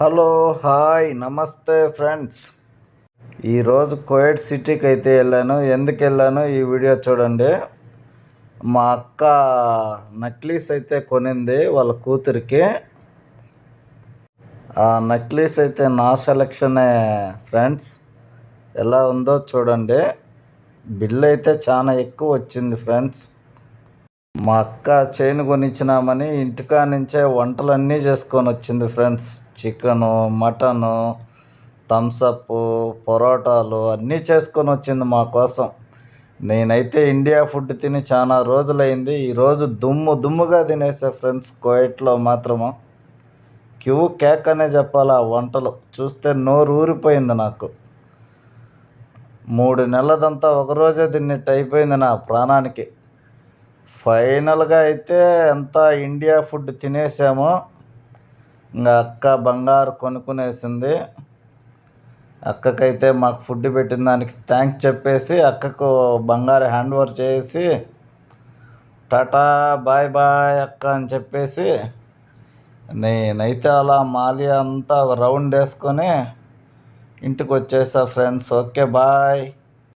Hello hi నమస్తే friends. ఈరోజు Kuwait సిటీకి అయితే వెళ్ళాను. ఎందుకు వెళ్ళాను ఈ వీడియో చూడండి. మా అక్క నక్లీస్ అయితే కొనింది వాళ్ళ కూతురికి. ఆ నక్లీస్ అయితే నా సెలక్షనే ఫ్రెండ్స్. ఎలా ఉందో చూడండి. బిల్ అయితే చాలా ఎక్కువ వచ్చింది ఫ్రెండ్స్. మా అక్క చైన్ కొనిచ్చినామని ఇంటికా నుంచే వంటలన్నీ చేసుకొని వచ్చింది ఫ్రెండ్స్. చికెను, మటను, థమ్సప్, పొరోటాలు అన్నీ చేసుకొని వచ్చింది మా కోసం. నేనైతే ఇండియా ఫుడ్ తిని చాలా రోజులైంది. ఈరోజు దుమ్ముగా తినేసా ఫ్రెండ్స్. కువైట్లో మాత్రము క్యూ కేక్ అనే చెప్పాలి. ఆ వంటలు చూస్తే నోరు ఊరిపోయింది నాకు. 3 నెలలదంతా ఒకరోజే తిన్నట్టు అయిపోయింది నా ప్రాణానికి. ఫైనల్గా అయితే అంతా ఇండియా ఫుడ్ తినేసాము. ఇంకా అక్క బంగారు కొనుక్కునేసింది. అక్కకైతే మాకు ఫుడ్ పెట్టిన దానికి థ్యాంక్స్ చెప్పేసి అక్కకు బంగారు హ్యాండ్ ఓవర్ చేసి టాటా బాయ్ బాయ్ అక్క అని చెప్పేసి నేనైతే అలా మాలియా అంతా రౌండ్ వేసుకొని ఇంటికి వచ్చేసా ఫ్రెండ్స్. Okay bye.